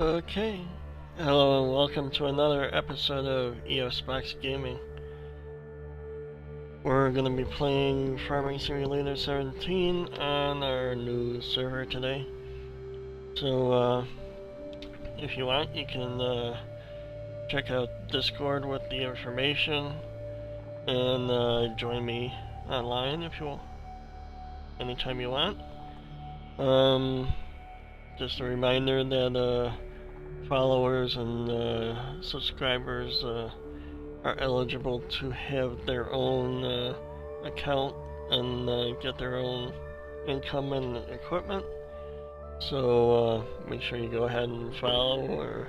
Okay, hello and welcome to another episode of EOSbox Gaming. We're going to be playing Farming Simulator 17 on our new server today. So, if you want, you can check out Discord with the information and join me online if you will, anytime you want. Just a reminder that followers and subscribers are eligible to have their own account and get their own income and equipment. So make sure you go ahead and follow or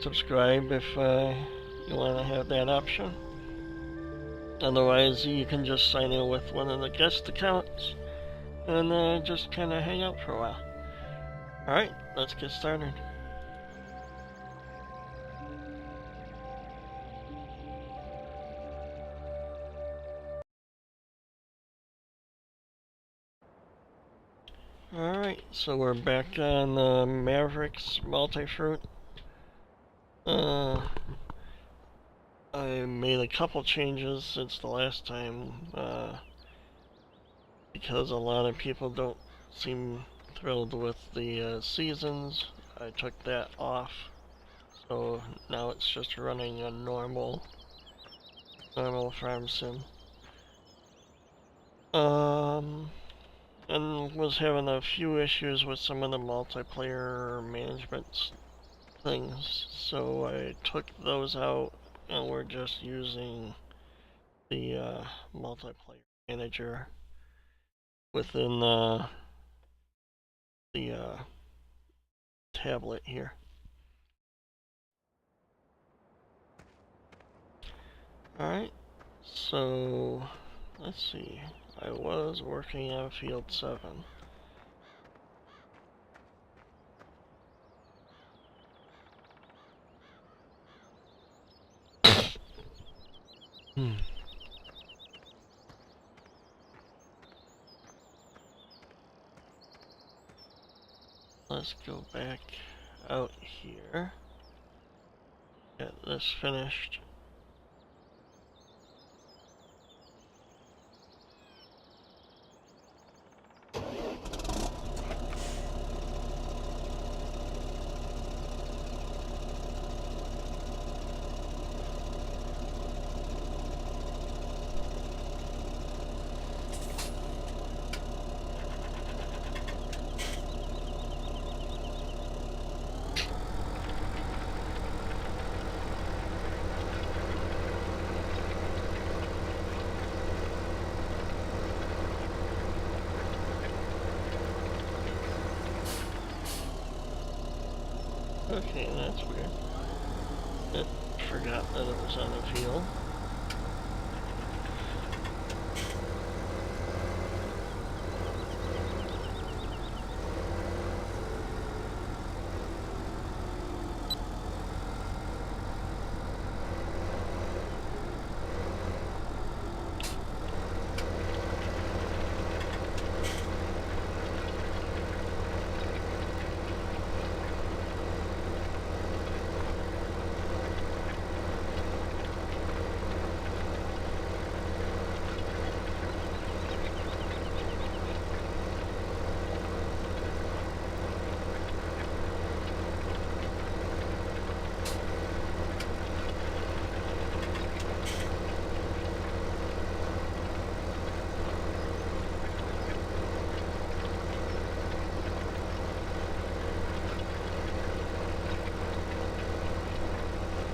subscribe if you want to have that option. Otherwise, you can just sign in with one of the guest accounts and just kind of hang out for a while. Alright, let's get started. Alright, so we're back on Mavericks multi-fruit. I made a couple changes since the last time, because a lot of people don't seem thrilled with the seasons. I took that off, so now it's just running a normal farm sim. And was having a few issues with some of the multiplayer management things, so I took those out and we're just using the multiplayer manager within the tablet here. Alright, so let's see. I was working on field 7. Let's go back out here. Get this finished. Okay, that's weird. It forgot that it was on the field.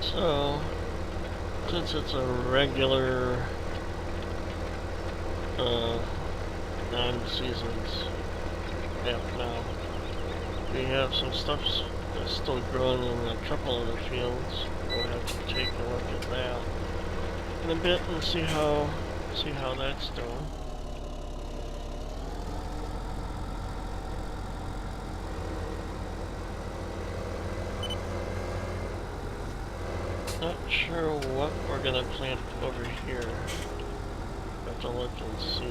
So, since it's a regular non-seasons map now, we have some stuff that's still growing in a couple of the fields. We'll have to take a look at that in a bit and see how that's doing. Not sure what we're gonna plant over here. Have to look and see.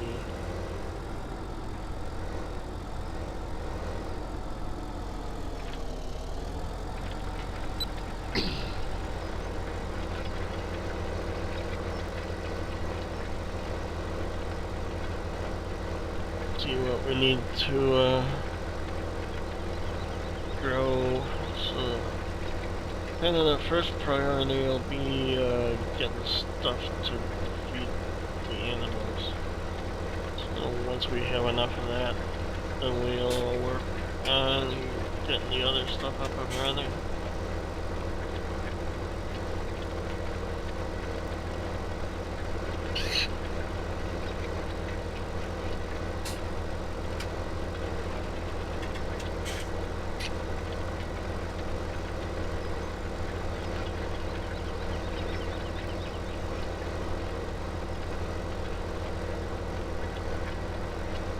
See what we need to grow. So kind of the first priority will be getting stuff to feed the animals. So once we have enough of that, then we'll work on getting the other stuff up and running.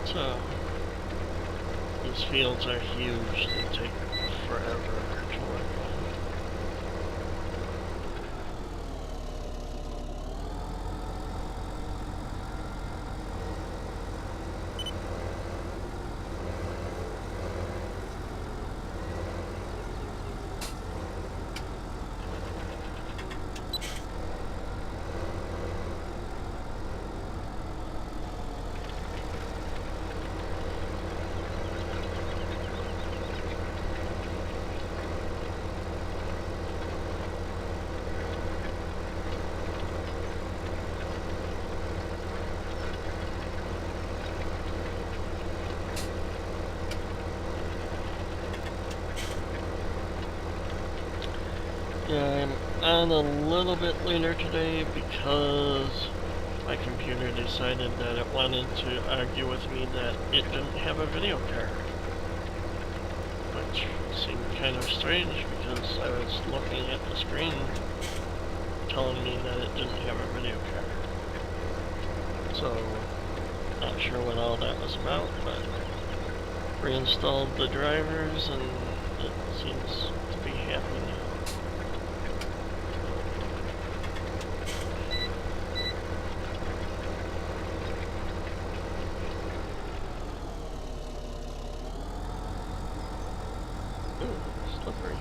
So these fields are huge, they take forever to work on. Yeah, I'm on a little bit later today because my computer decided that it wanted to argue with me that it didn't have a video card. Which seemed kind of strange because I was looking at the screen telling me that it didn't have a video card. So, not sure what all that was about, but reinstalled the drivers and it seems to be happy now. Slippery.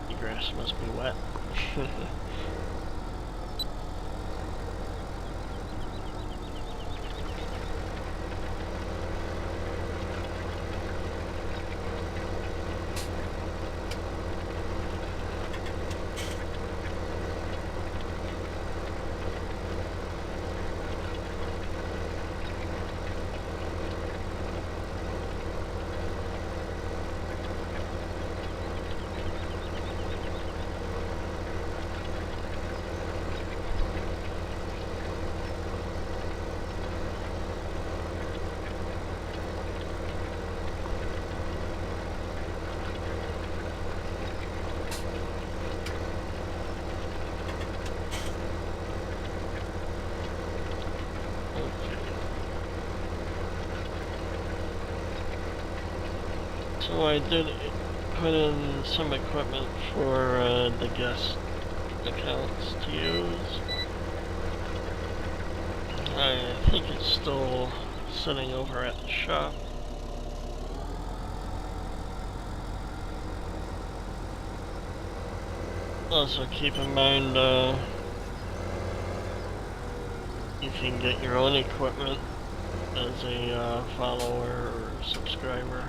The grass must be wet. So I did put in some equipment for the guest accounts to use. I think it's still sitting over at the shop. Also keep in mind you can get your own equipment as a follower or subscriber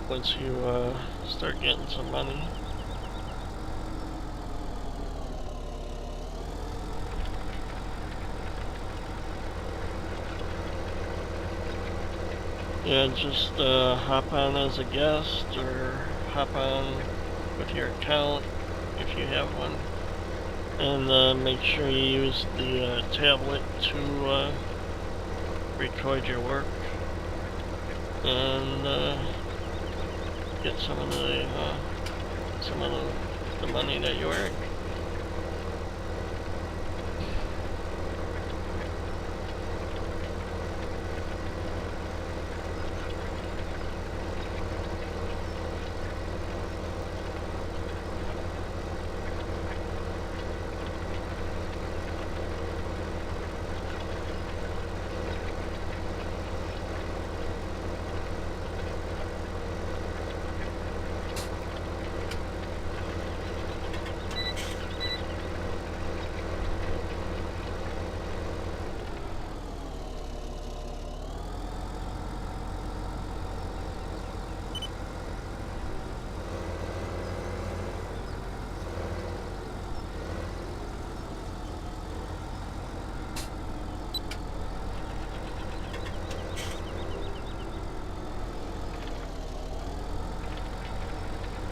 once you start getting some money. Yeah, just hop on as a guest or hop on with your account if you have one. And make sure you use the tablet to record your work and get some of the money that you earn.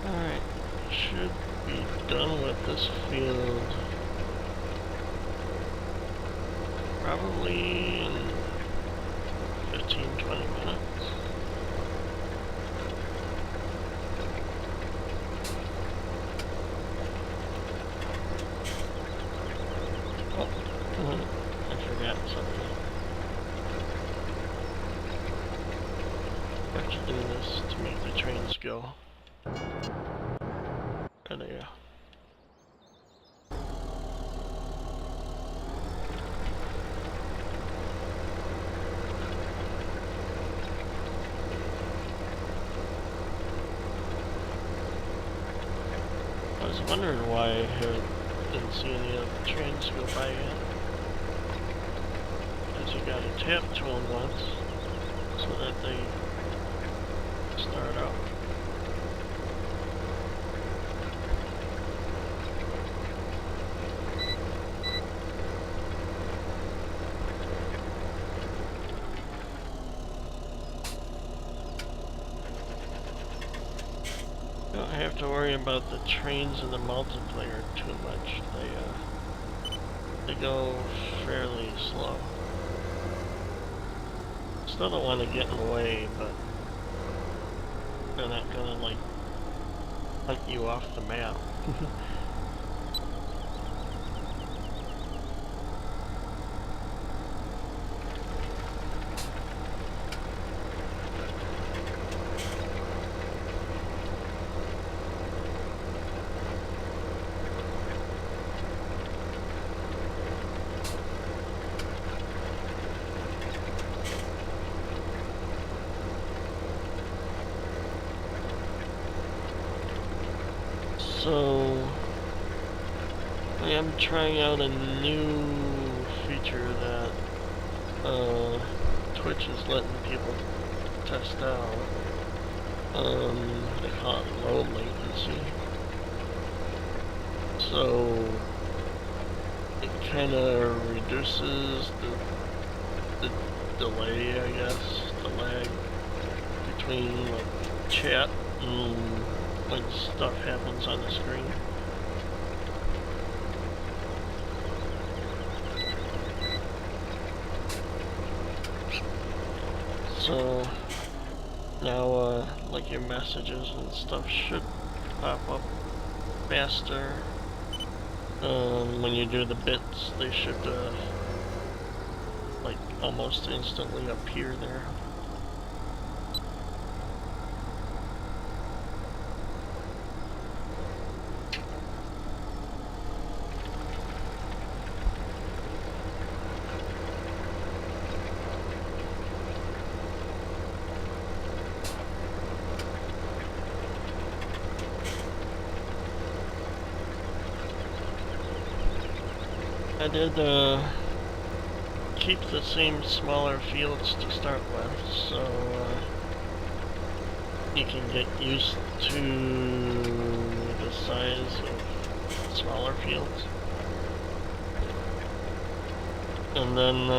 Alright, should be done with this field probably in 15-20 minutes. Oh, I forgot something. I have to do this to make the trains go. There they go. I was wondering why I didn't see any of the trains go by yet. Because you gotta tap to them once so that they start up. You don't have to worry about the trains in the multiplayer too much. They go fairly slow. Still don't want to get in the way, but they're not gonna like hunt you off the map. So, I am trying out a new feature that Twitch is letting people test out. They call it low latency. So, it kind of reduces the delay, I guess, the lag between like chat and when stuff happens on the screen. So now like your messages and stuff should pop up faster. When you do the bits, they should like almost instantly appear there. I did keep the same smaller fields to start with, so you can get used to the size of smaller fields. And then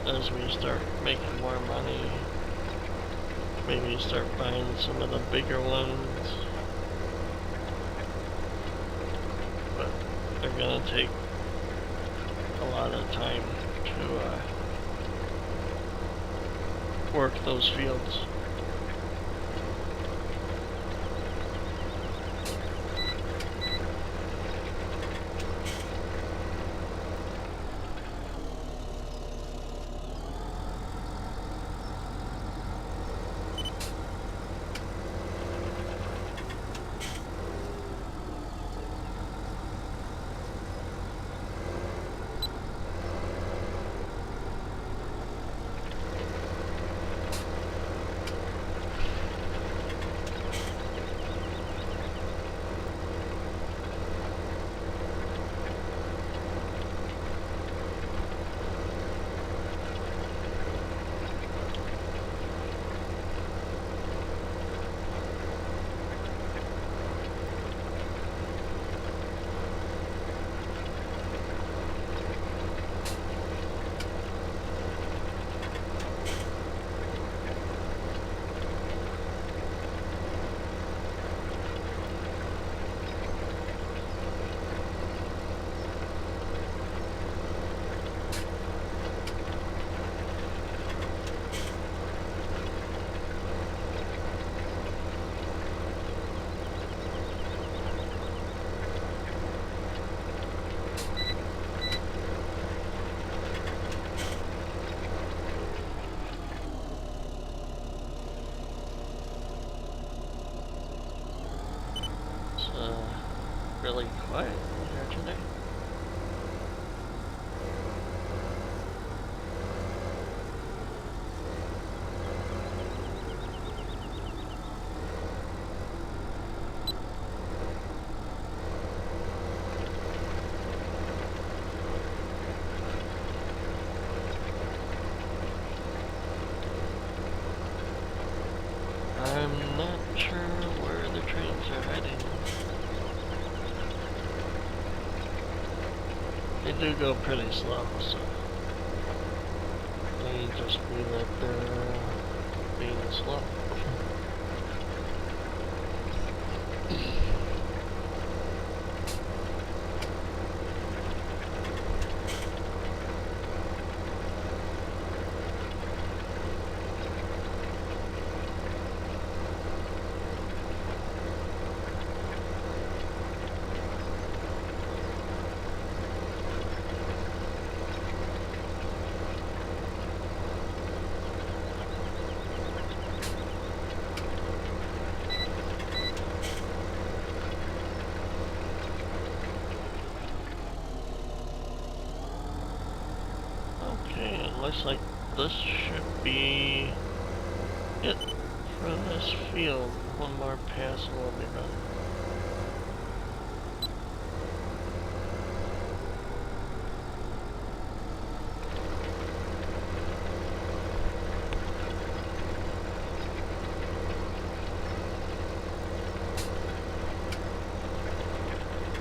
as we start making more money, maybe start buying some of the bigger ones. But they're gonna take a lot of time to work those fields. Really quiet here today. I'm not sure where the trains are heading. They do go pretty slow, so may just be that they're being slow. Looks like this should be it for this field. One more pass and we'll be done.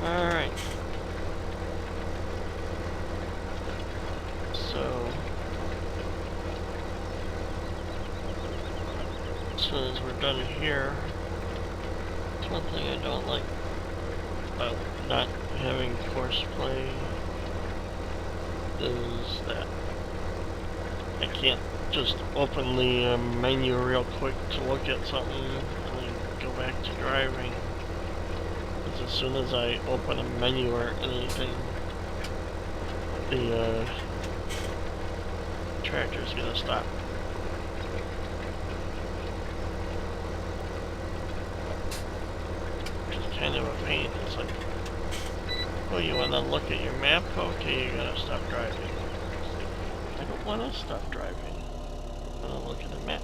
Alright. So as soon as we're done here, it's one thing I don't like about not having course play is that I can't just open the menu real quick to look at something and then go back to driving. Because as soon as I open a menu or anything, the tractor's gonna stop. Kind of a pain. It's like, oh, you want to look at your map? Okay, you're gonna stop driving. I don't want to stop driving. I want to look at the map.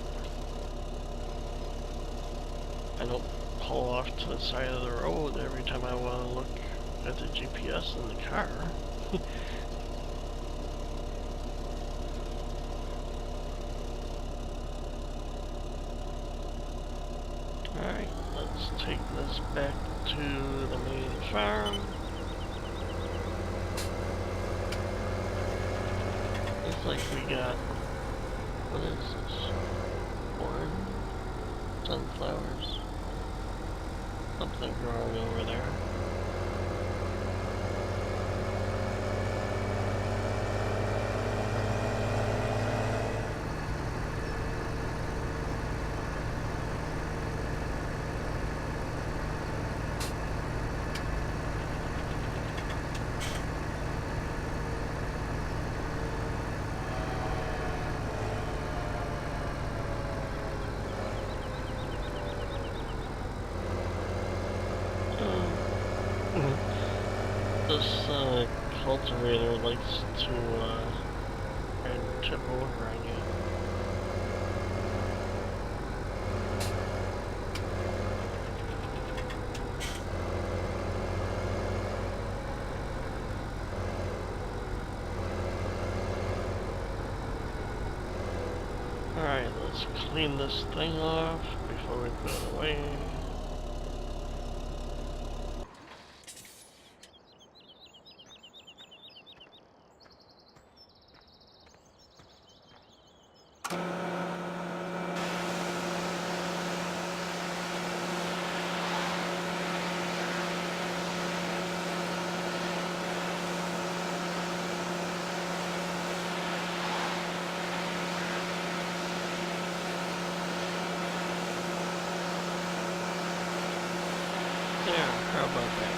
I don't pull off to the side of the road every time I want to look at the GPS in the car. Alright, let's take this back to the main farm. Looks like we got, what is this? Corn? sunflowers. Something growing over there. This cultivator likes to try and tip over on you. Alright, let's clean this thing off before we put it away. There, how about that?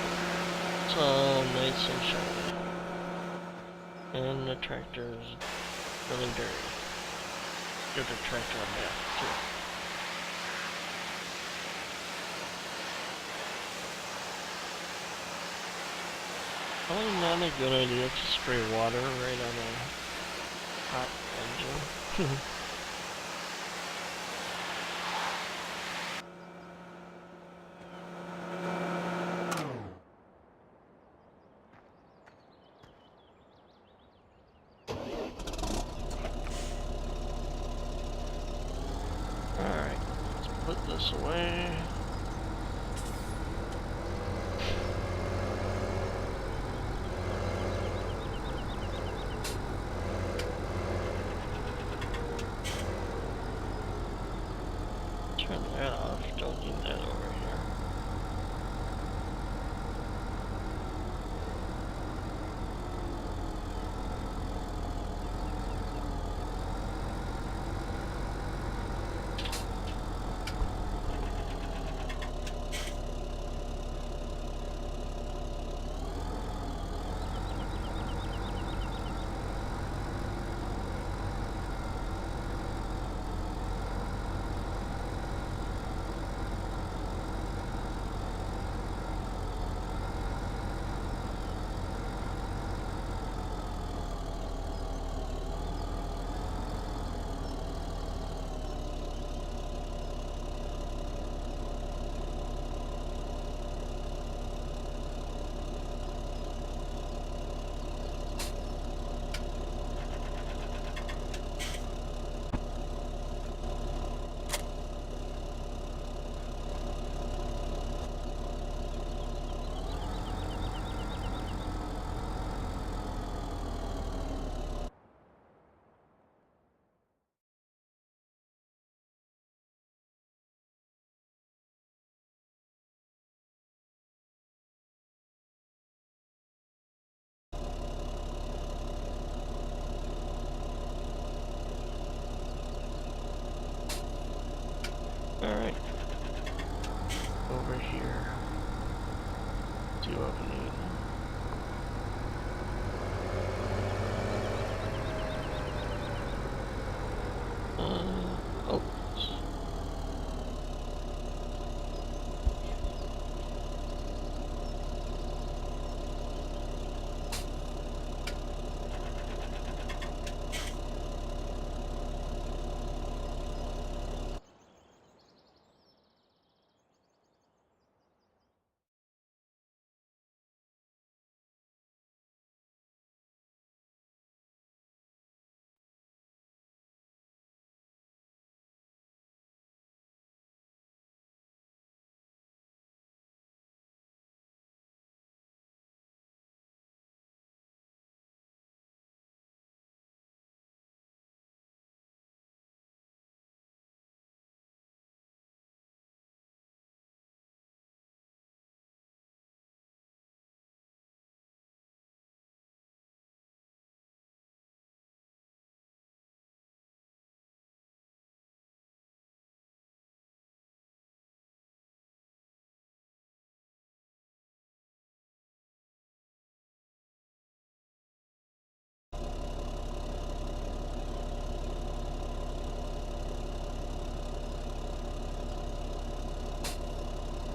It's all nice and shiny. And the tractor's really dirty. Give the tractor a bath, too. Probably not a good idea to spray water right on a hot engine. Alright, let's put this away. Turn that off, don't need that over here. Alright. Over here. Do opening. Oh.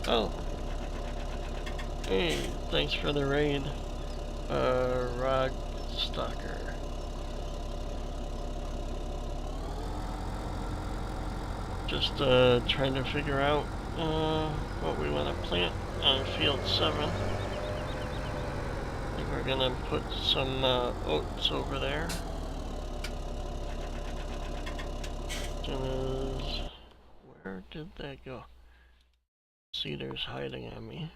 Oh. Hey, thanks for the raid. Rog Stalker. Just trying to figure out what we want to plant on field 7. I think we're gonna put some oats over there. Where did that go? Cedar's hiding on me.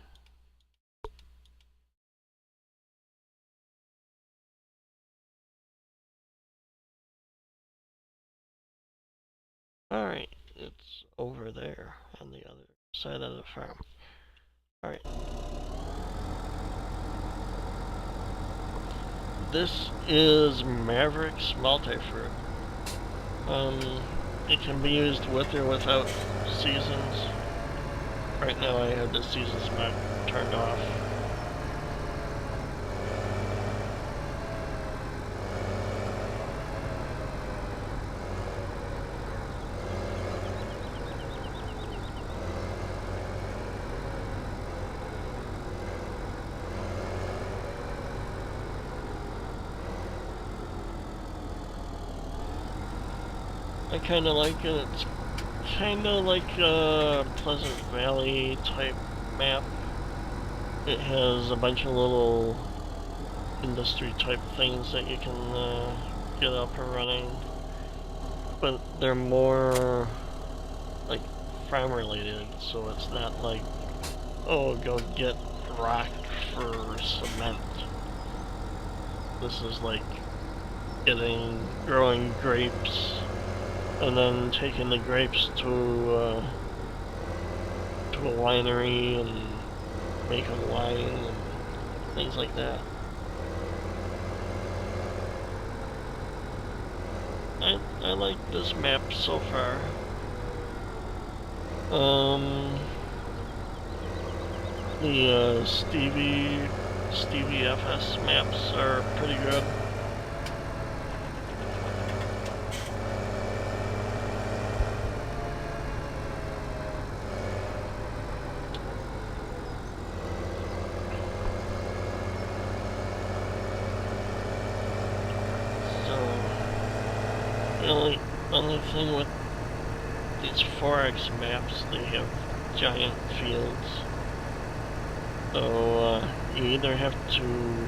Alright, it's over there on the other side of the farm. Alright. This is Mavericks multi-fruit. It can be used with or without seasons. Right now I have the seasons map turned off. I kinda like it. It's kinda like a Pleasant Valley type map. It has a bunch of little industry type things that you can get up and running. But they're more like farm related, so it's not like, oh, go get rock for cement. This is like growing grapes, and then taking the grapes to a winery and making wine and things like that. I like this map so far. The Stevie FS maps are pretty good. The only thing with these 4X maps, they have giant fields. So you either have to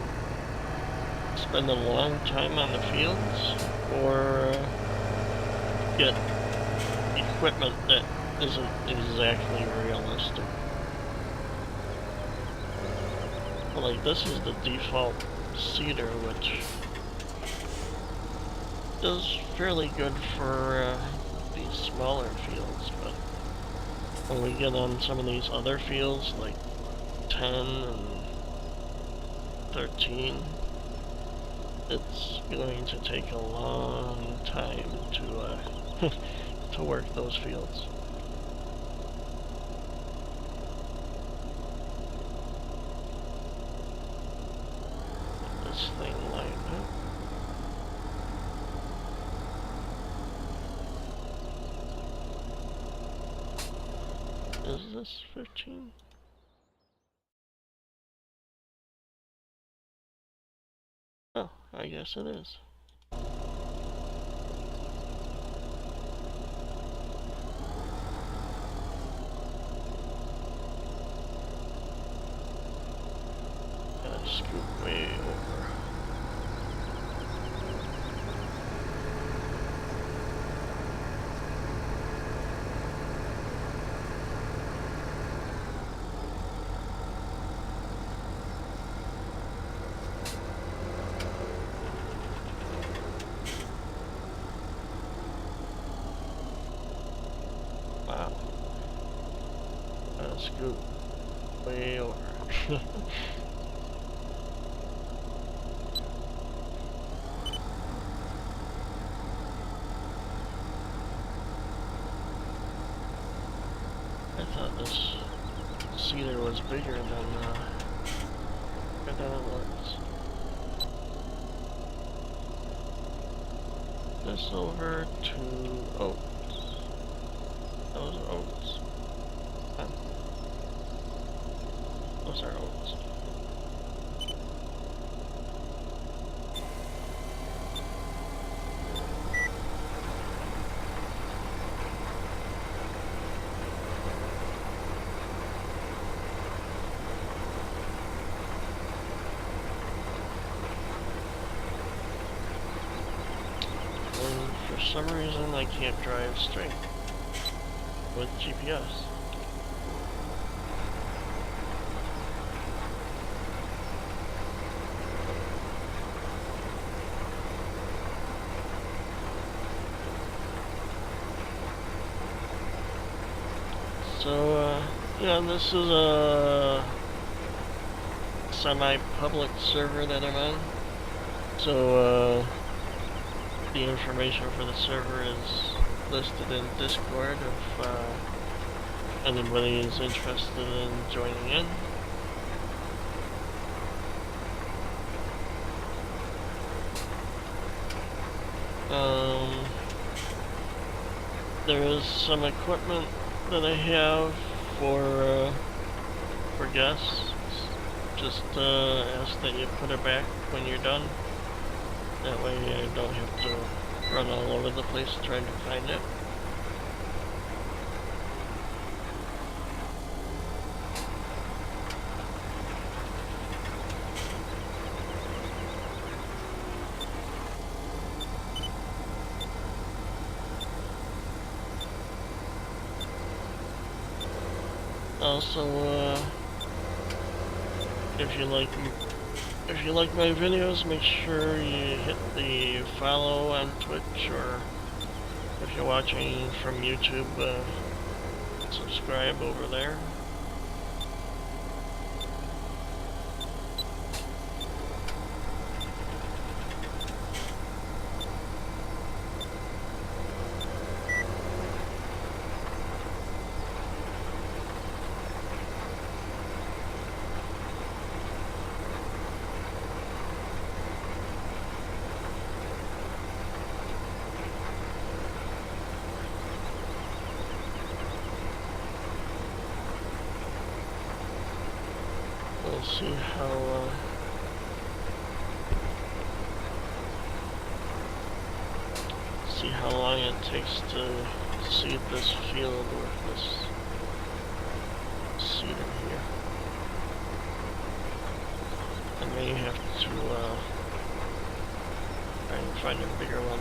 spend a long time on the fields, or get equipment that isn't exactly realistic. But like, this is the default cedar, which is fairly good for these smaller fields, but when we get on some of these other fields, like 10 and 13, it's going to take a long time to to work those fields. This thing lined up. Is this 15? Oh, I guess it is. Gotta scoot way over. Wow. Gotta scoot way over. I thought this cedar was bigger than it looks. This over to oats. Those are oats. was our oats. For some reason I can't drive straight with GPS. So yeah, this is a semi-public server that I'm on. So the information for the server is listed in Discord if anybody is interested in joining in. There is some equipment that I have for guests. Just ask that you put it back when you're done. That way I don't have to run all over the place trying to find it. Also, if you like my videos, make sure you hit the follow on Twitch, or if you're watching from YouTube, subscribe over there. We'll see how long it takes to seed this field with this seeder here. I may have to try and find a bigger one.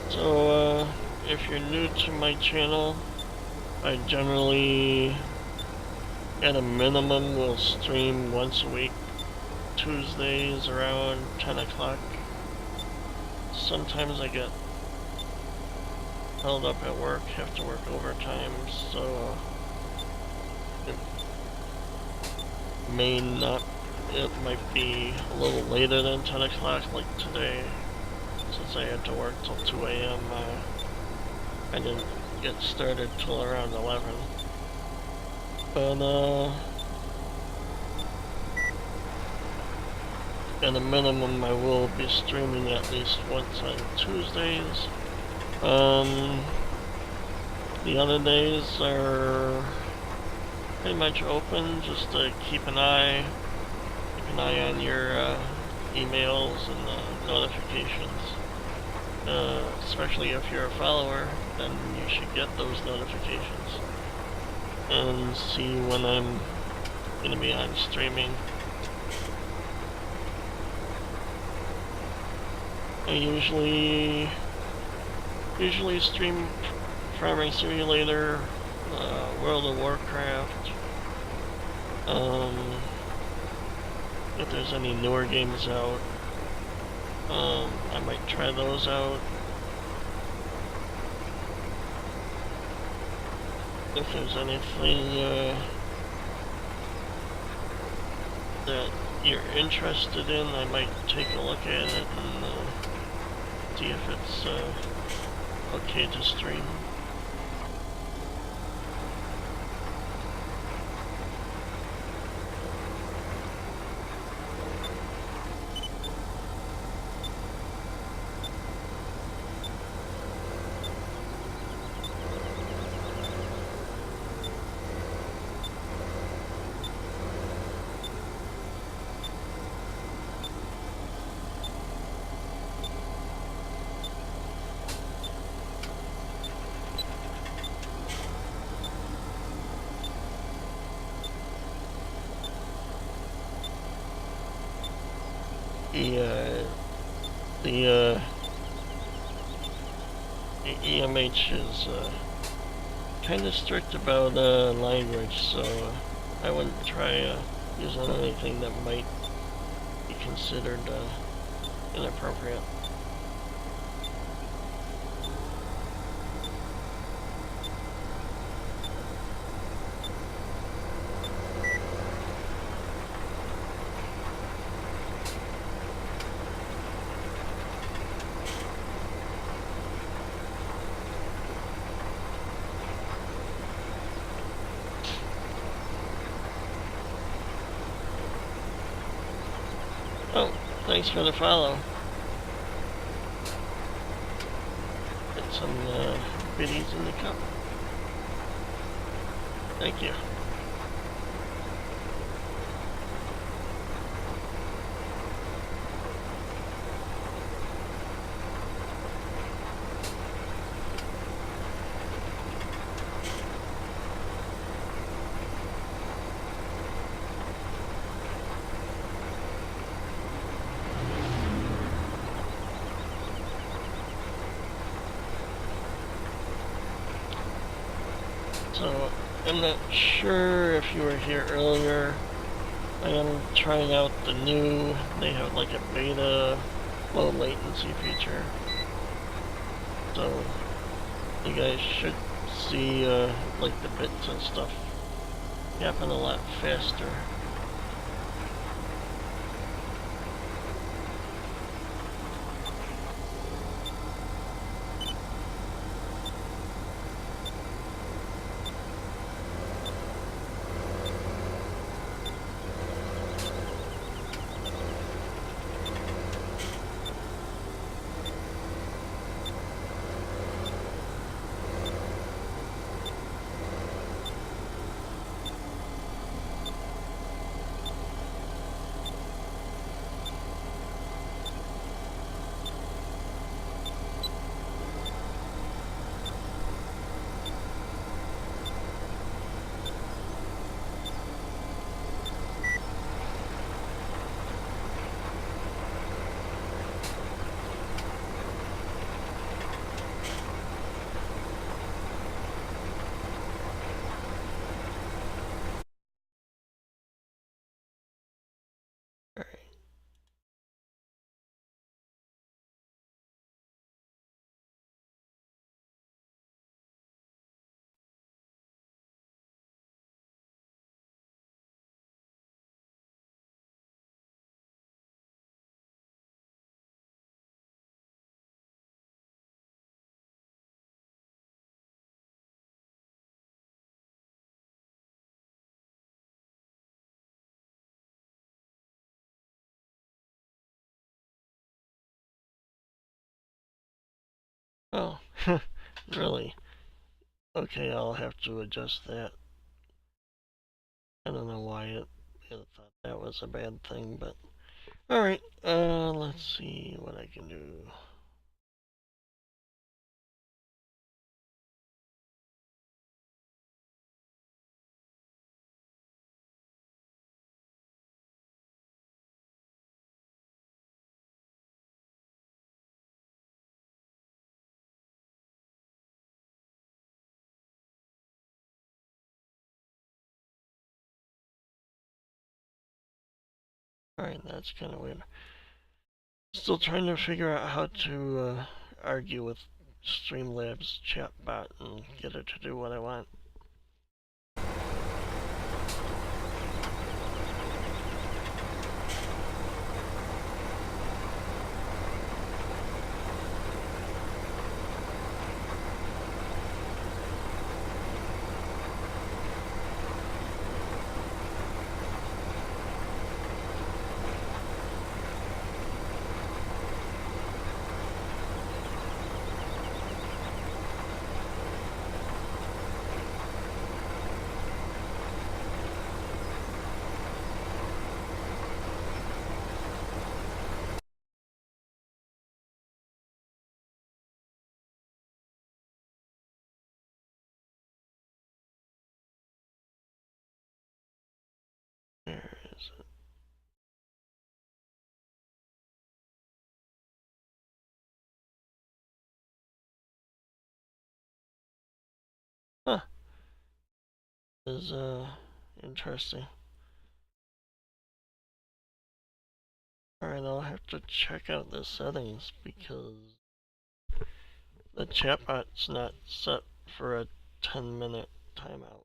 So, if you're new to my channel, I generally, at a minimum, will stream once a week, Tuesdays around 10 o'clock. Sometimes I get held up at work, have to work overtime, so it might be a little later than 10 o'clock, like today. Since I had to work till 2 a.m., I didn't get started till around 11. But, at a minimum, I will be streaming at least once on Tuesdays. The other days are pretty much open, just to keep an eye on your emails and notifications. Especially if you're a follower, then you should get those notifications and see when I'm gonna be on streaming. I usually stream Farming Simulator World of Warcraft. If there's any newer games out, I might try those out. If there's anything that you're interested in, I might take a look at it and see if it's okay to stream. The EMH is kind of strict about language, so I wouldn't try using anything that might be considered inappropriate. Oh, thanks for the follow. Get some biddies in the cup. Thank you. So, I'm not sure if you were here earlier. I am trying out the new, they have like a beta low latency feature. So, you guys should see like the bits and stuff happen a lot faster. Oh, really? Okay, I'll have to adjust that. I don't know why it thought that was a bad thing, but alright, let's see what I can do. Alright, that's kind of weird. Still trying to figure out how to argue with Streamlabs chatbot and get it to do what I want. Where is it? Huh. This is interesting. Alright, I'll have to check out the settings because the chatbot's not set for a 10-minute timeout.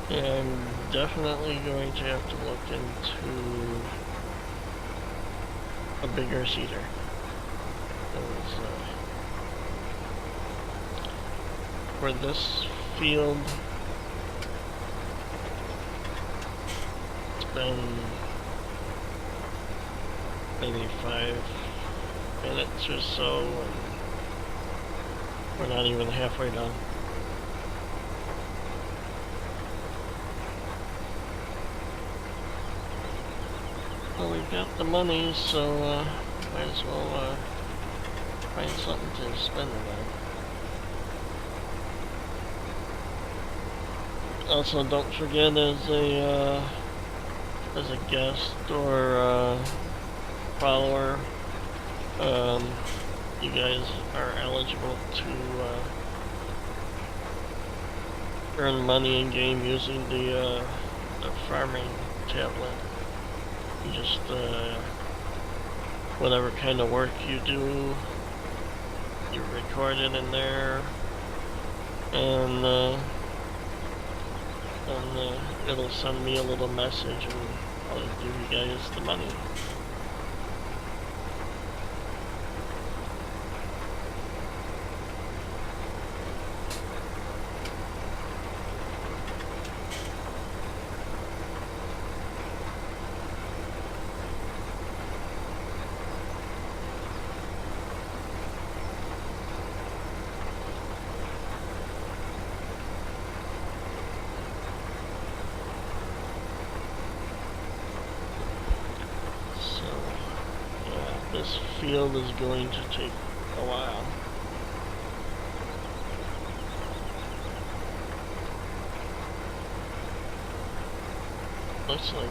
Yeah, I'm definitely going to have to look into a bigger seeder. For this field, it's been maybe 5 minutes or so, and we're not even halfway done. Well, we've got the money, so might as well find something to spend it on. Also, don't forget, as a guest or follower, you guys are eligible to earn money in game using the farming tablet. You just whatever kind of work you do, you record it in there, and it'll send me a little message, and I'll give you guys the money. This field is going to take a while. Looks like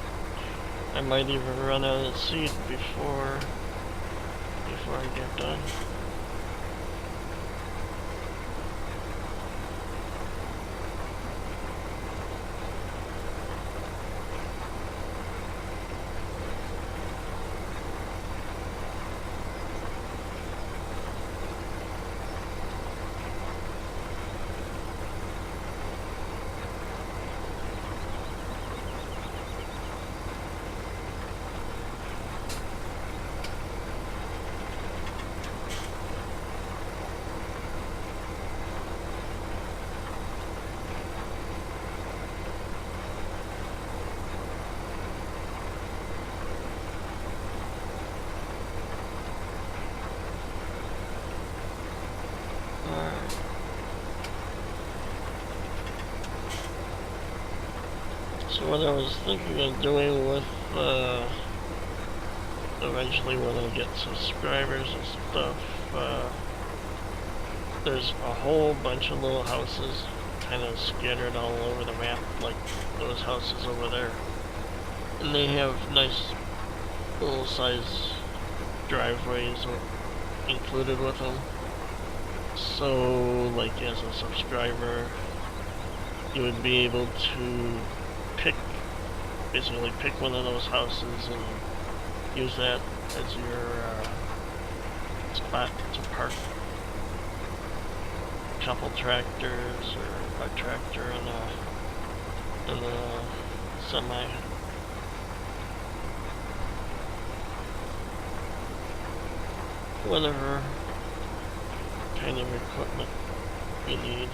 I might even run out of seed before I get done. what I was thinking of doing with eventually when I get subscribers and stuff, there's a whole bunch of little houses kind of scattered all over the map, like those houses over there. And they have nice little size driveways included with them. So, like as a subscriber, you would be able to basically pick one of those houses and use that as your spot to park a couple tractors or a tractor and a semi. Whatever kind of equipment you need.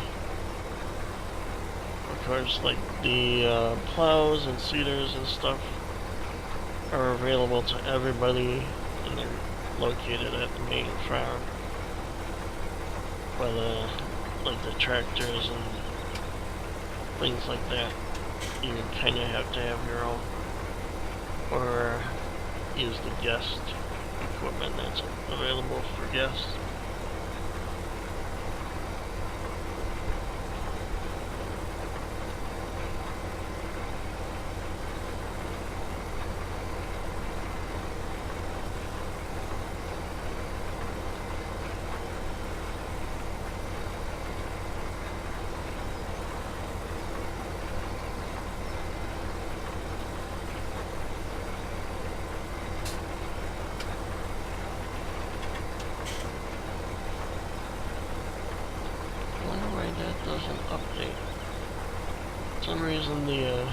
Of course, like the plows and seeders and stuff are available to everybody, and they're located at the main farm. But like the tractors and things like that, you kind of have to have your own, or use the guest equipment that's available for guests. Doesn't update. For some reason the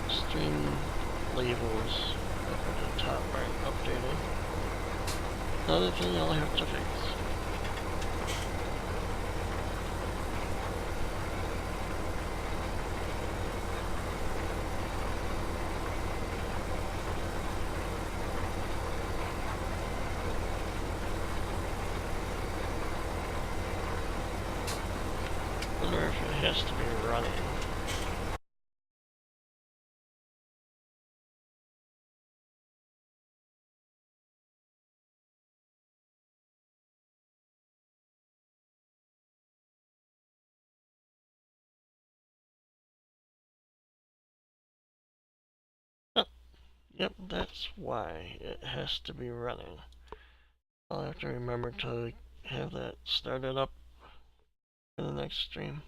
stream labels up at the top aren't updated. Another thing I'll have to fix. I wonder if it has to be running. Oh, yep, that's why it has to be running. I'll have to remember to have that started up in the next stream.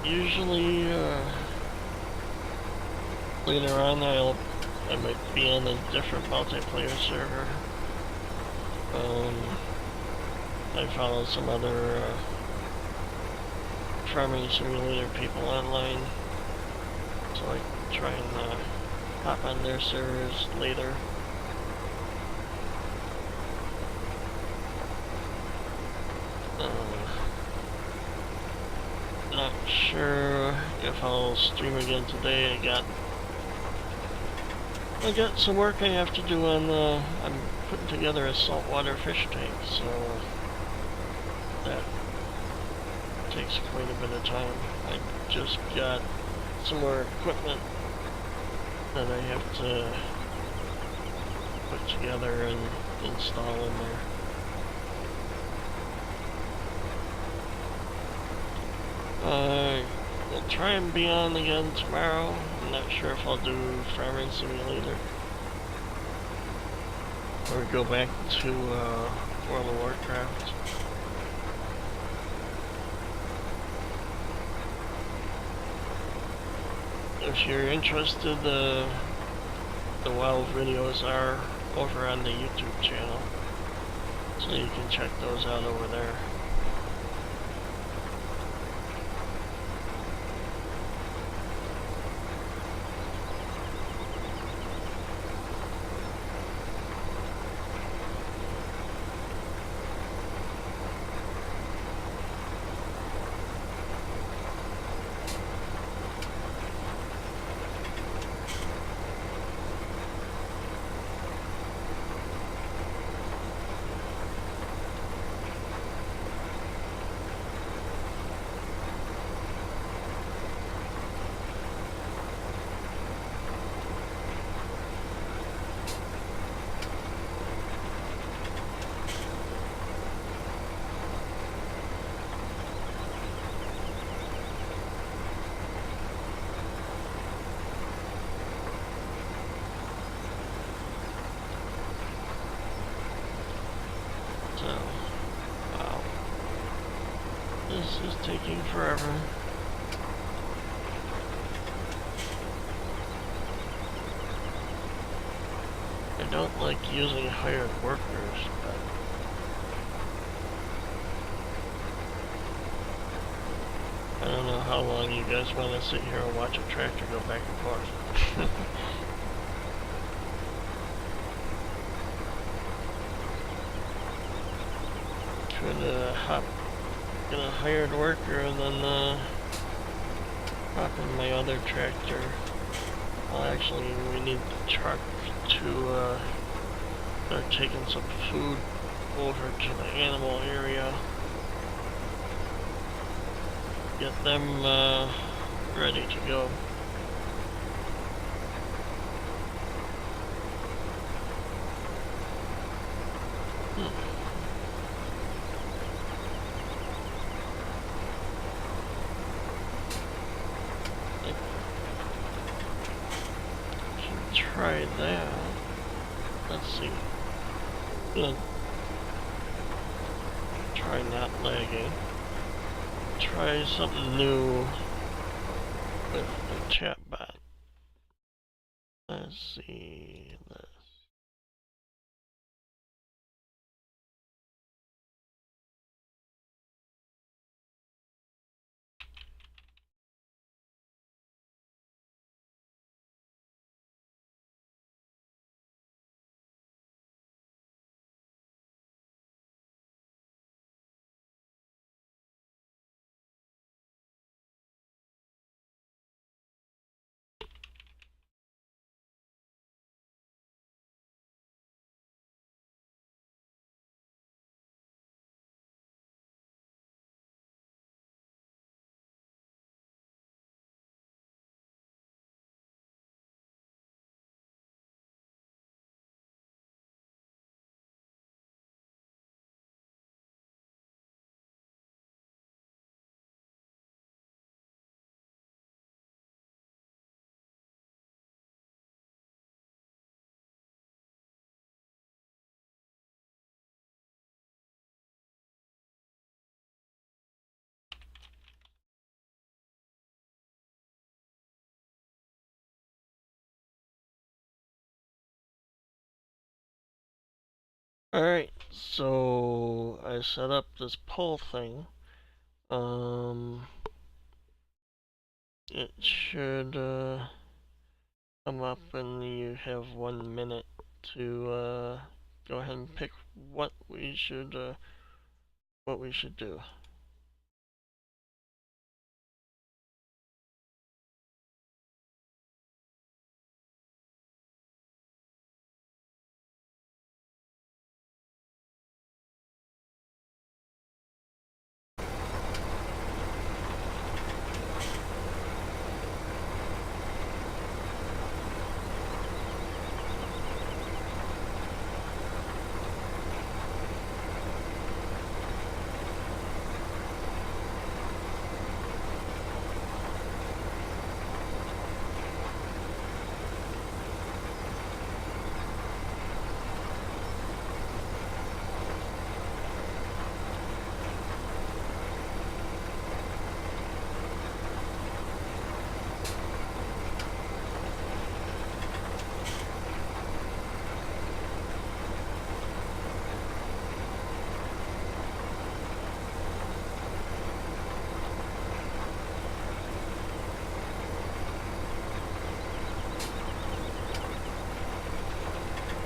Usually, later on I might be on a different multiplayer server. I follow some other farming simulator people online, so I try and hop on their servers later. Not sure if I'll stream again today. I got some work I have to do on I'm putting together a saltwater fish tank, so that takes quite a bit of time. I just got some more equipment that I have to put together and install in there. We'll try and be on again tomorrow. I'm not sure if I'll do Farming Simulator or go back to World of Warcraft. If you're interested, the WoW videos are over on the YouTube channel, so you can check those out over there. So, wow. This is taking forever. I don't like using hired workers, but I don't know how long you guys want to sit here and watch a tractor go back and forth. Could get a hired worker and then hop in my other tractor. Well, actually, we need the truck to start taking some food over to the animal area. Get them ready to go. Try that. Let's see. Gonna try not lagging. Try something new with the chatbot. Let's see this. Alright, so I set up this poll thing. It should come up and you have 1 minute to go ahead and pick what we should do.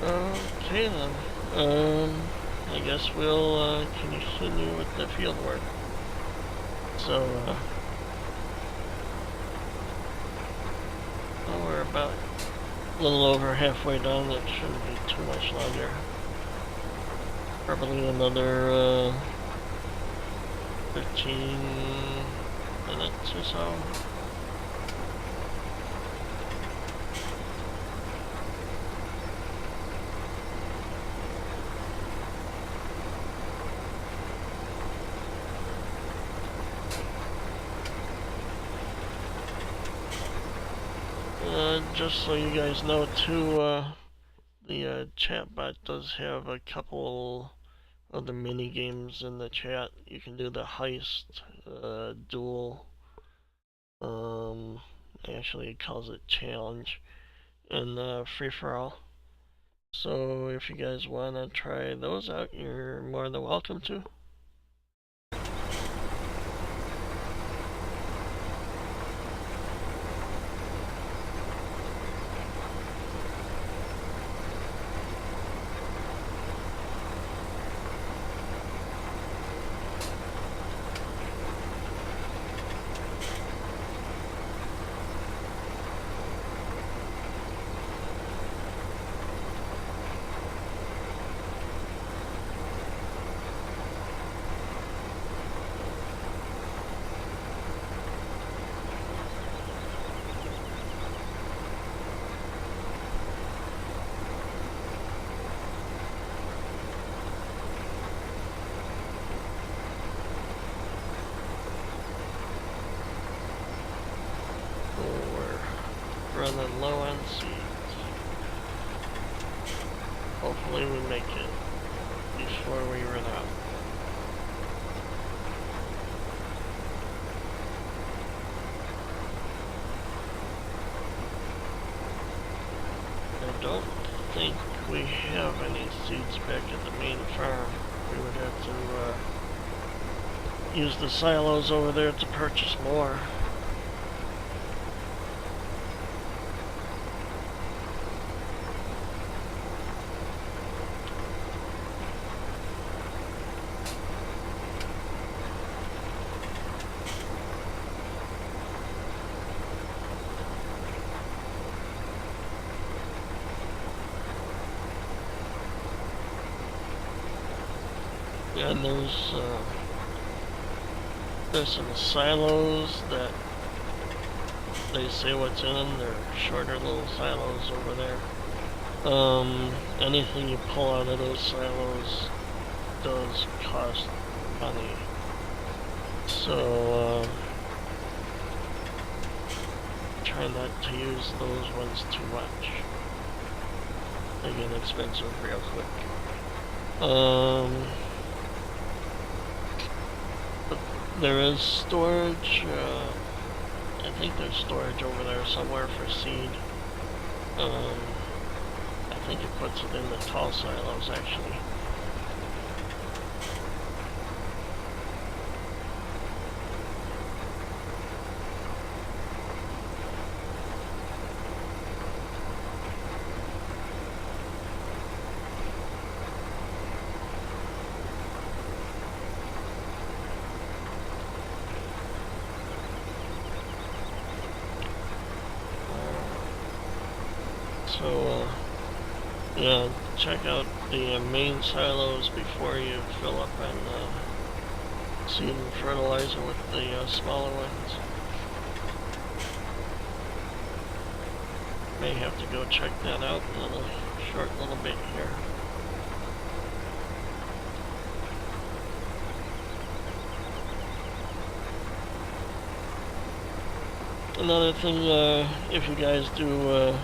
Okay then. I guess we'll continue with the field work. So, well, we're about a little over halfway done. It shouldn't be too much longer. Probably another 15 minutes or so. Just so you guys know too, the chatbot does have a couple of the mini games in the chat. You can do the heist, duel. Actually, it calls it challenge, and free for all. So if you guys want to try those out, you're more than welcome to. Running low on seeds. Hopefully we make it before we run out. I don't think we have any seeds back at the main farm. We would have to use the silos over there to purchase more. And there's some silos that they say what's in them. They're shorter little silos over there. Anything you pull out of those silos does cost money. So try not to use those ones too much. They get expensive real quick. There is storage, I think there's storage over there somewhere for seed. I think it puts it in the tall silos actually. So, yeah, check out the main silos before you fill up on seed and fertilizer with the smaller ones. May have to go check that out in a short little bit here. Another thing, if you guys do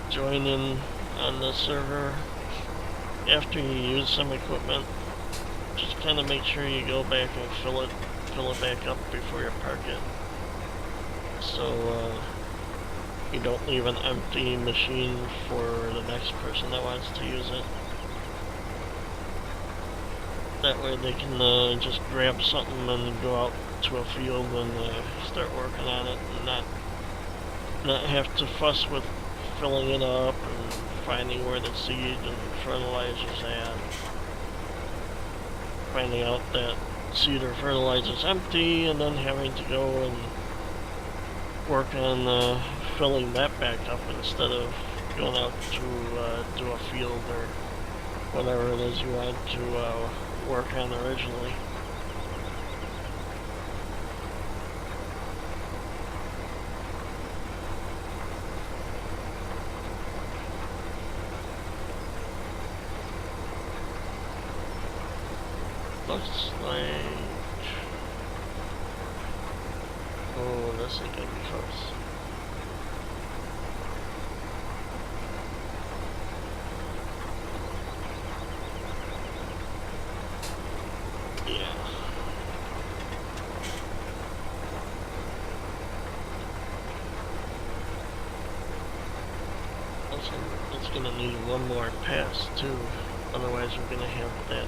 join in on the server after you use some equipment, just kind of make sure you go back and fill it back up before you park it, so you don't leave an empty machine for the next person that wants to use it. That way they can just grab something and go out to a field and start working on it, and not have to fuss with filling it up and finding where the seed and fertilizer's at. Finding out that seed or fertilizer's empty and then having to go and work on filling that back up instead of going out to do a field or whatever it is you want to work on originally. Looks like... oh, this is gonna be close. gonna need one more pass too, otherwise we're gonna have that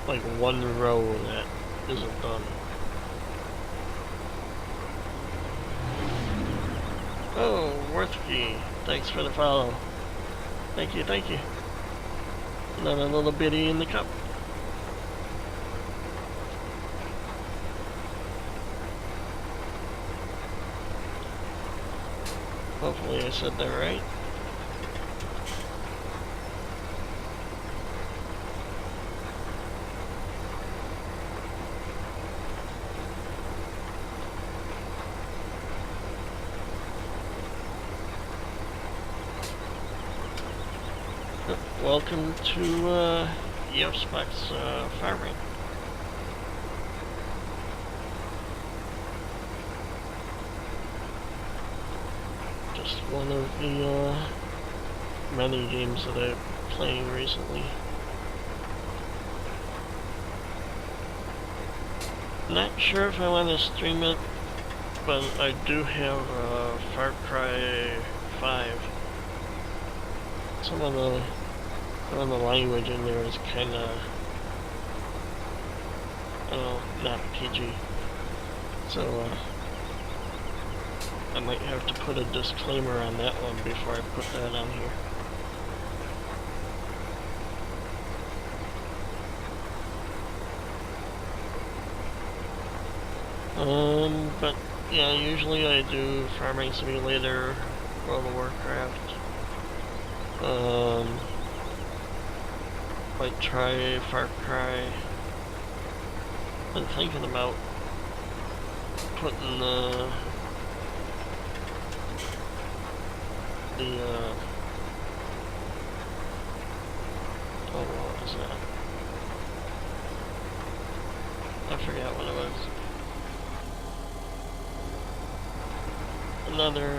like one row that isn't done. Oh, Worthkey, thanks for the follow. Thank you, thank you. Another little bitty in the cup. Hopefully I said that right. Welcome to Yospec's farming. Just one of the many games that I'm playing recently. Not sure if I want to stream it, but I do have Far Cry 5. Some of the language in there is kind of, not PG. So I might have to put a disclaimer on that one before I put that on here. But yeah, usually I do Farming Simulator, World of Warcraft. Might try Far Cry. Been thinking about putting oh, what was that? I forgot what it was. Another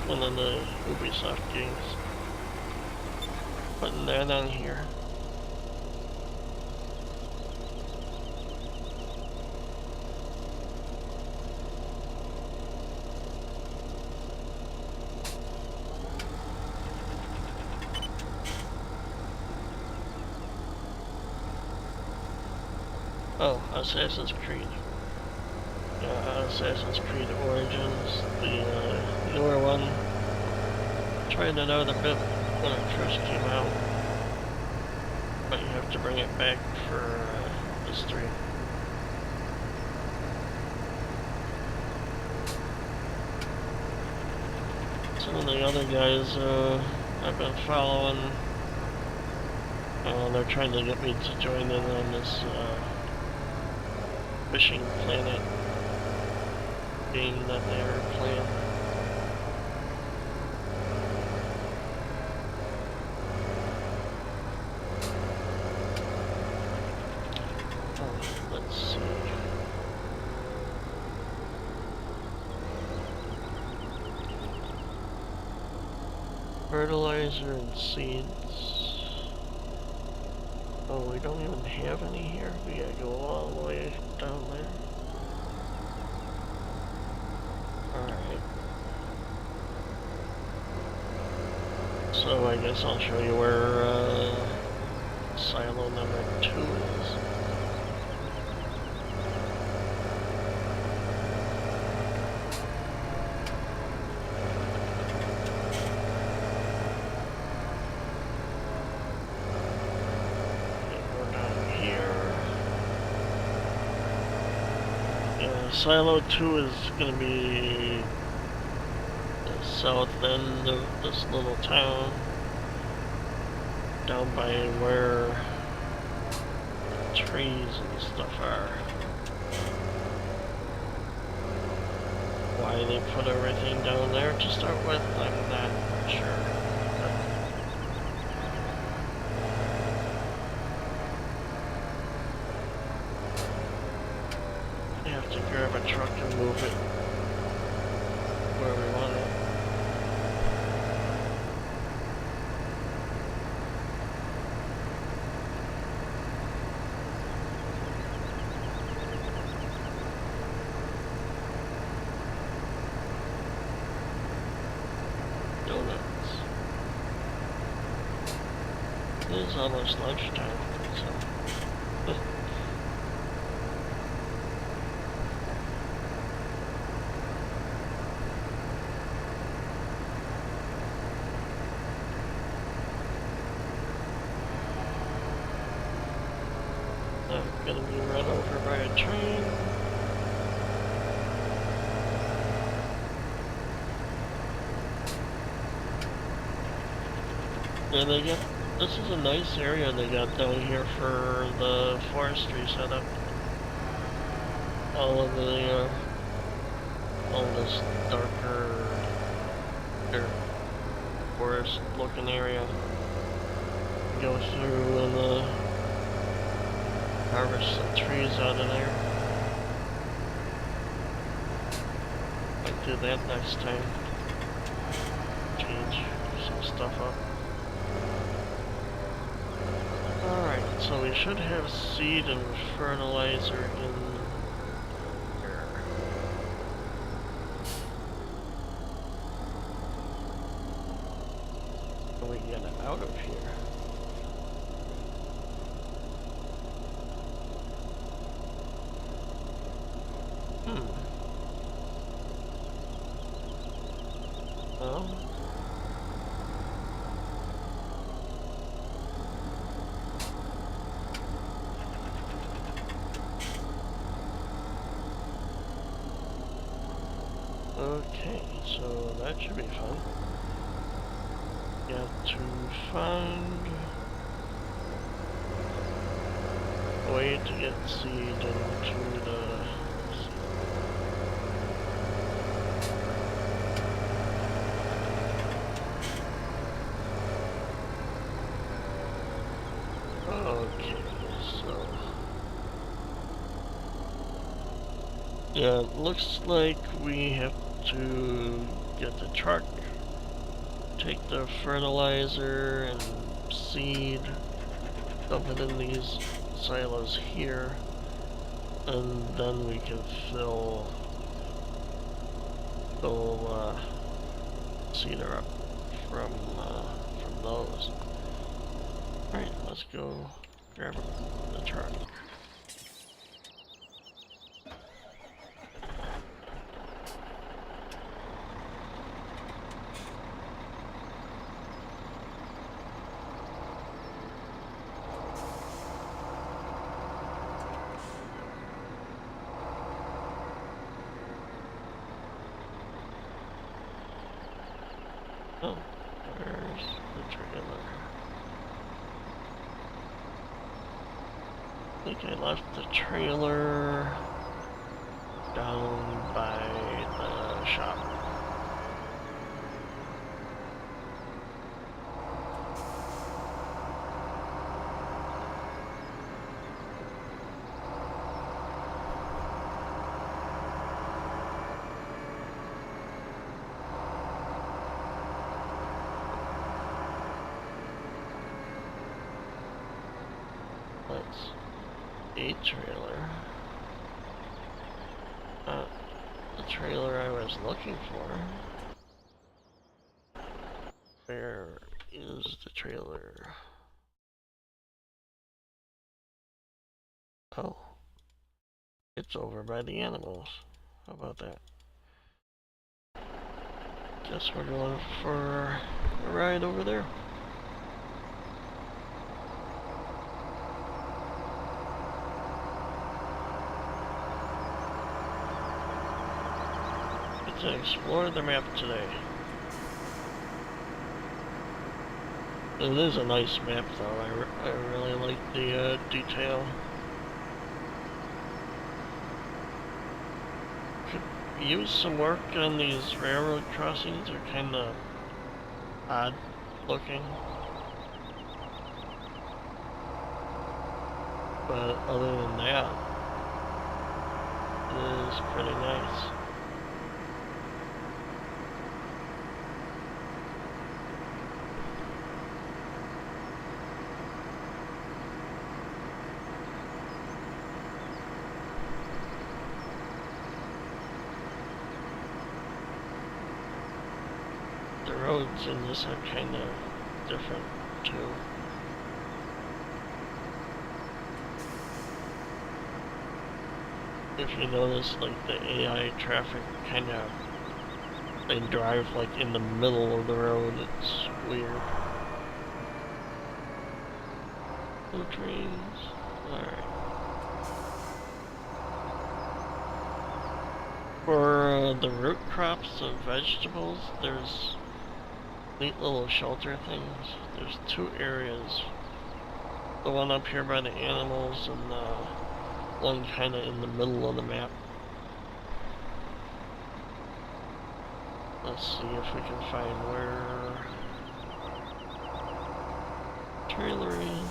one of the Ubisoft games. Putting that on here. Oh, Assassin's Creed. Assassin's Creed Origins, the newer one. Tried it out a bit when it first came out, but you have to bring it back for the stream. Some of the other guys I've been following, they're trying to get me to join in on this Fishing Planet game that they're playing. Oh, let's see. Fertilizer and seeds. Oh, we don't even have any here. We gotta go all the way down there. Alright. So I guess I'll show you where silo number 2 is. Silo 2 is going to be the south end of this little town, down by where the trees and stuff are. Why they put everything down there to start with, I'm not sure. To grab a truck and move it where we want it. Donuts. It is almost lunchtime, so... I'm gonna be run over by a train. And they got, this is a nice area they got down here for the forestry setup. All of the, all this darker, forest looking area. Go through and, harvest some trees out of there. Might do that next time. Change some stuff up. Alright, so we should have seed and fertilizer in here. How do we get it out of here? Well, okay, so that should be fun. Got to find a way to get seed into the... Okay, so... Yeah, it looks like we have to get the truck, take the fertilizer and seed, dump it in these silos here, and then we can fill cedar up from those. Alright, let's go grab the truck. Oh, where's the trailer? I think I left the trailer down by the shop. That's a trailer. The trailer I was looking for. Where is the trailer? Oh. It's over by the animals. How about that? Guess we're going for a ride over there. To explore the map today. It is a nice map though, I really like the detail. Could use some work on these railroad crossings, they're kinda odd looking. But other than that, it is pretty nice. The roads in this are kind of different too. if you notice, like the AI traffic kind of, they drive like in the middle of the road. It's weird. No trains. Alright. For the root crops of vegetables, there's neat little shelter things. There's two areas. The one up here by the animals and the one kind of in the middle of the map. Let's see if we can find where trailer is.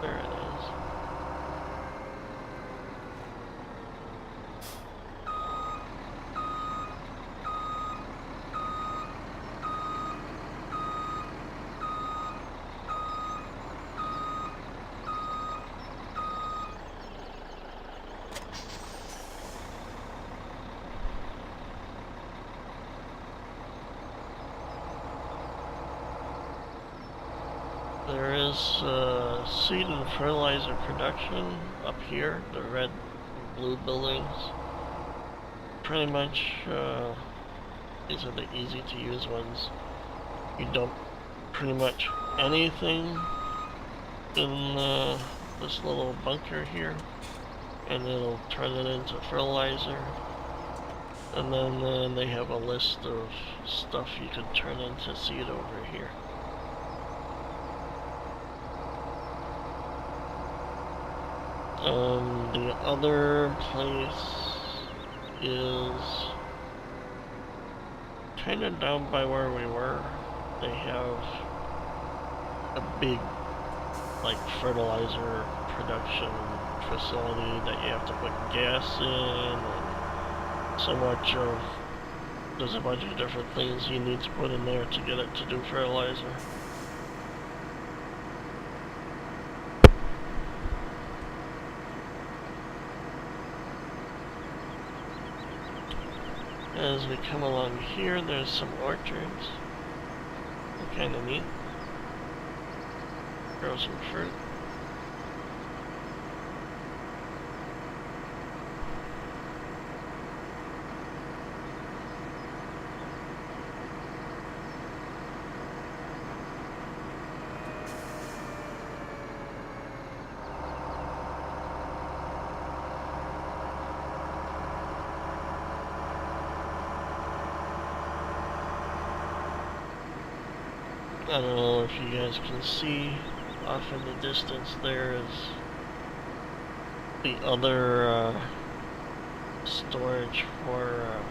There it is. There is seed and fertilizer production up here, the red and blue buildings. Pretty much, these are the easy to use ones. You dump pretty much anything in this little bunker here, and it'll turn it into fertilizer. And then they have a list of stuff you can turn into seed over here. The other place is kind of down by where we were. They have a big, like, fertilizer production facility that you have to put gas in, and so much of, there's a bunch of different things you need to put in there to get it to do fertilizer. As we come along here, there's some orchards. They're kind of neat. Grow some fruit. I don't know if you guys can see off in the distance there is the other storage for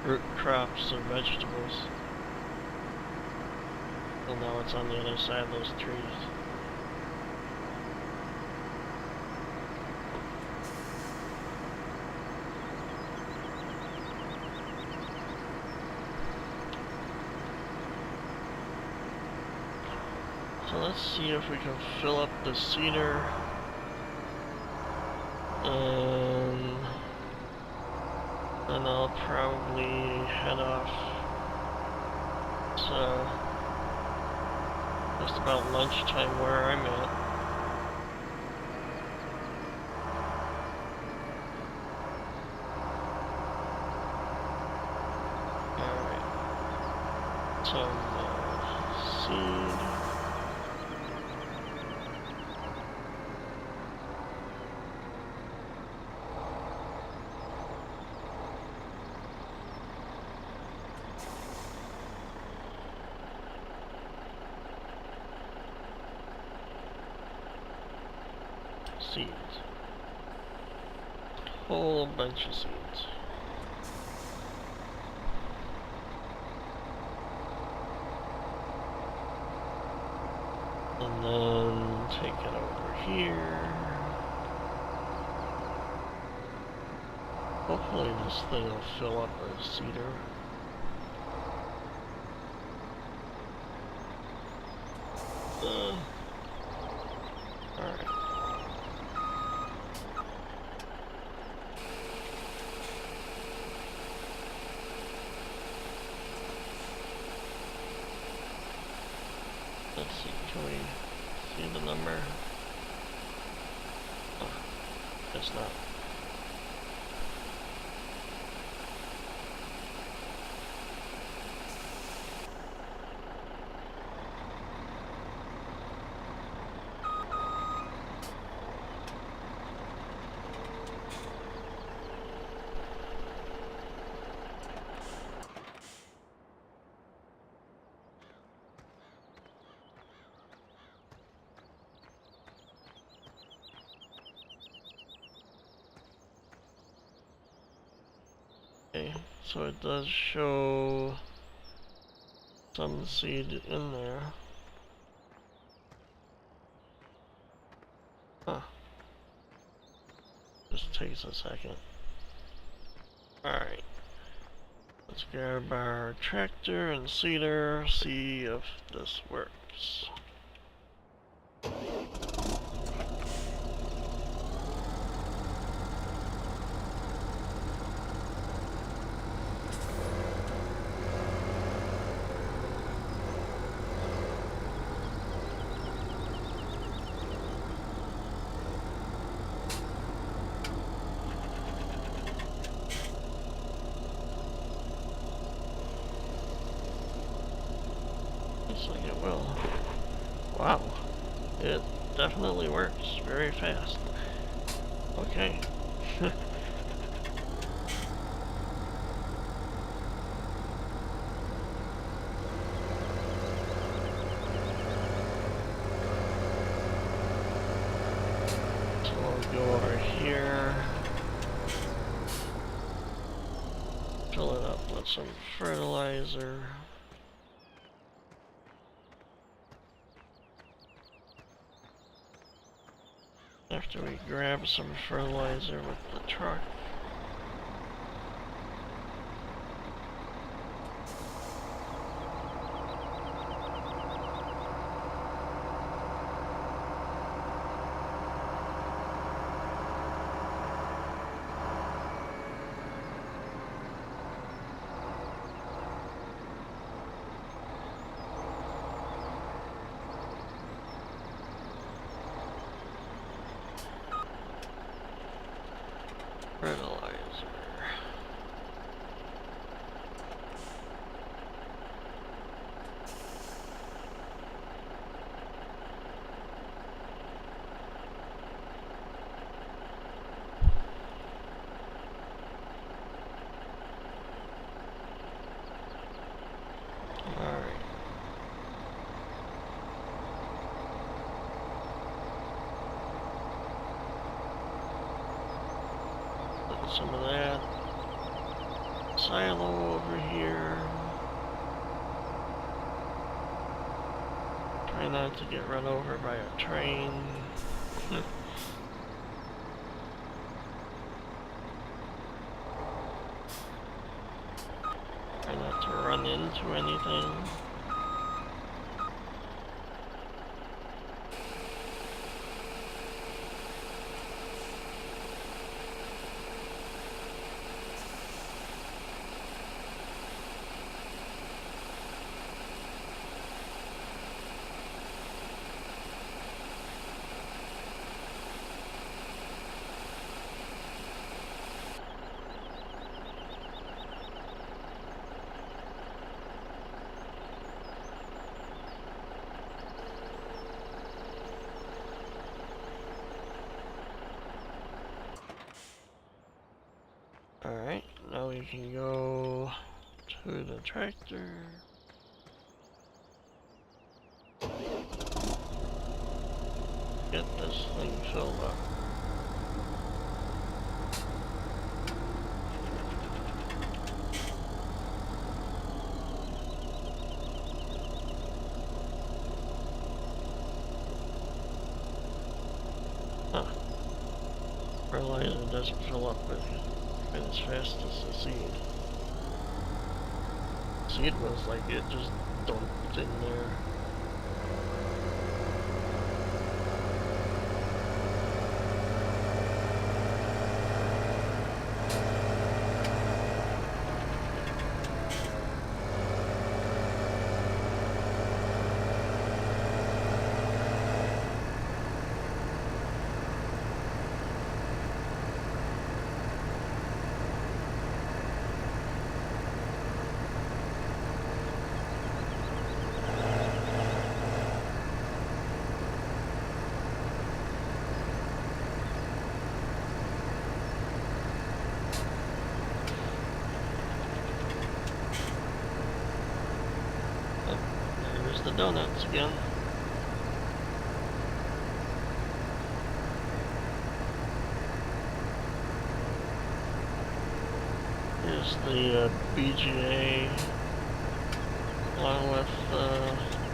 root crops and vegetables. Well, now it's on the other side of those trees. So let's see if we can fill up the cedar, and then I'll probably head off. So just about lunchtime where I'm at. Alright, some seed. Seeds. Whole bunch of seeds. And then take it over here. Hopefully this thing will fill up our cedar. Alright. Let's see, can we see the number? It's not. Okay, so it does show some seed in there. Huh. Just takes a second. Alright. Let's grab our tractor and seeder, see if this works. Looks like it will. Wow. It definitely works very fast. Okay. So we'll go over here. Fill it up with some fertilizer. After we grab some fertilizer with the truck. Fertilizer. Alright. Some of that silo over here. Try not to get run over by a train. Try not to run into anything. Alright, now we can go to the tractor. Get this thing filled up. Huh. Fertilizer doesn't fill up with as fast as the seed. Seed was like it just dumped in there. donuts again. Here's the BGA, along with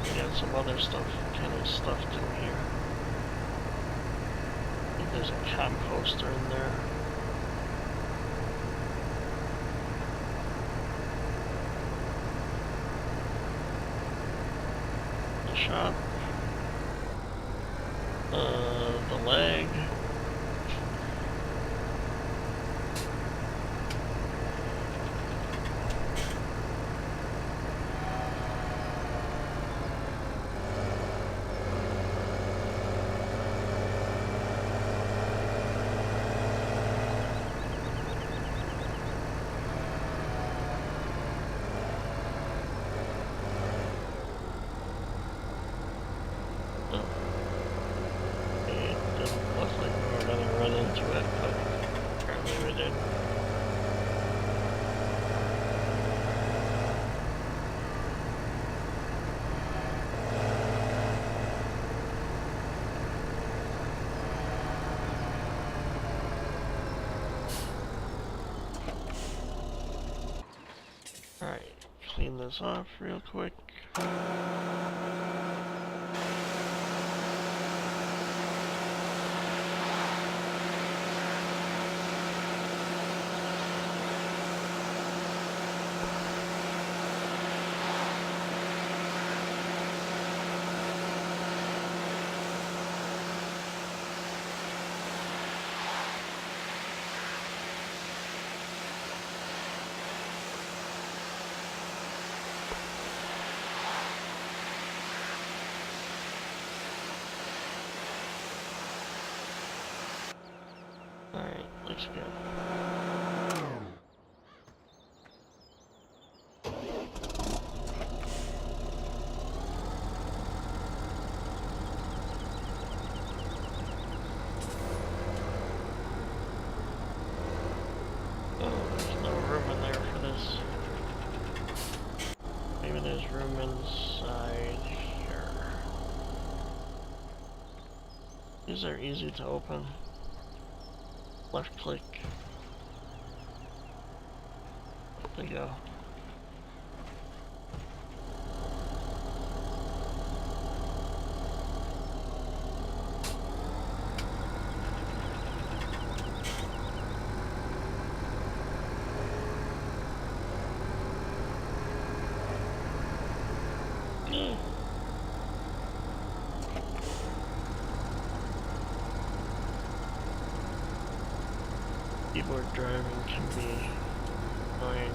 we got some other stuff, kind of stuff in here. I think there's a composter in there. The shop. The leg. Alright, clean this off real quick. Alright, looks good. Oh, there's no room in there for this. Maybe there's room inside here. These are easy to open. Left click. There you go. Keyboard driving can be annoying.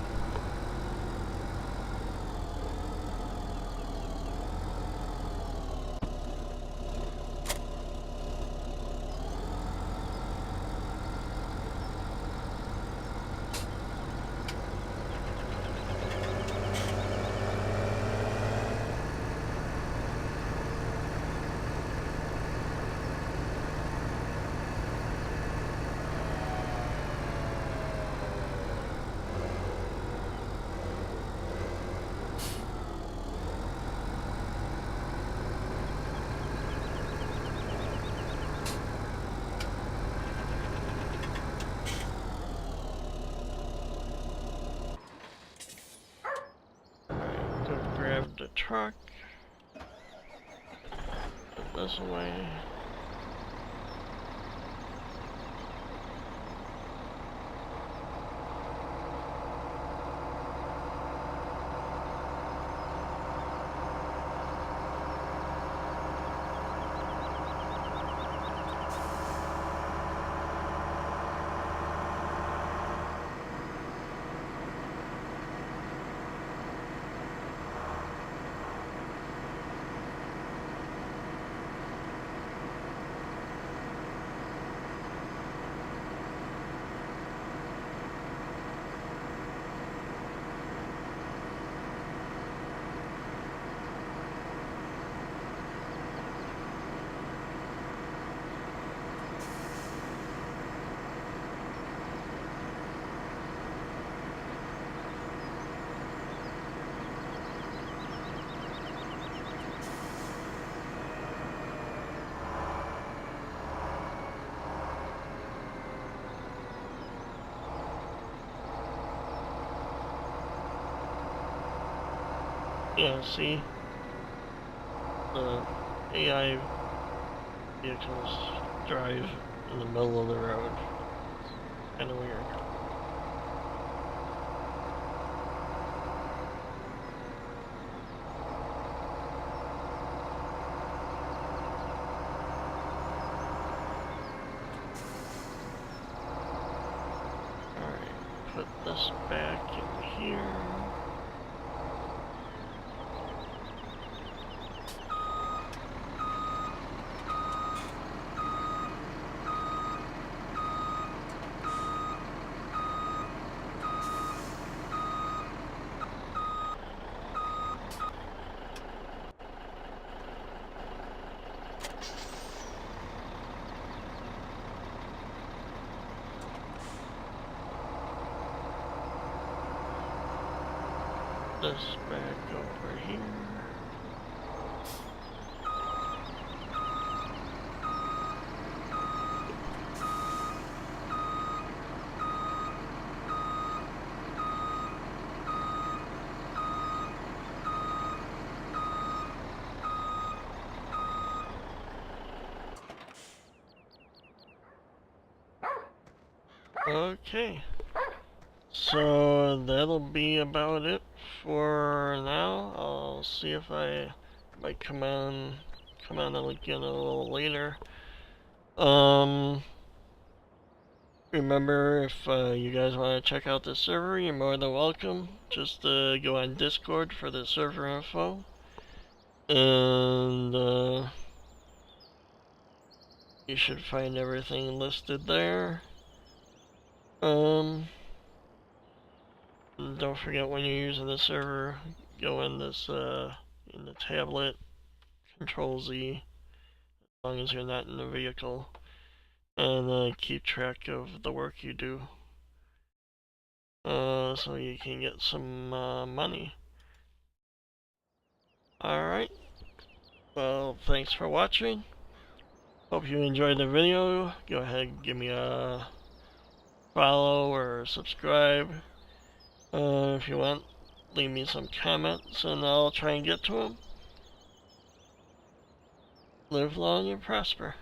Grab the truck, put this away. Yeah, see? The AI vehicles drive in the middle of the road. Kinda weird. Alright, put this back in here. This back over here. Okay. So that'll be about it for now. I'll see if I might come on again a little later. Remember, if you guys want to check out the server, you're more than welcome. Just go on Discord for the server info, and you should find everything listed there. Don't forget, when you're using the server, go in this in the tablet, Control Z, as long as you're not in the vehicle, and keep track of the work you do, so you can get some money. Alright, well, thanks for watching. Hope you enjoyed the video. Go ahead and give me a follow or subscribe. If you want, leave me some comments and I'll try and get to them. Live long and prosper.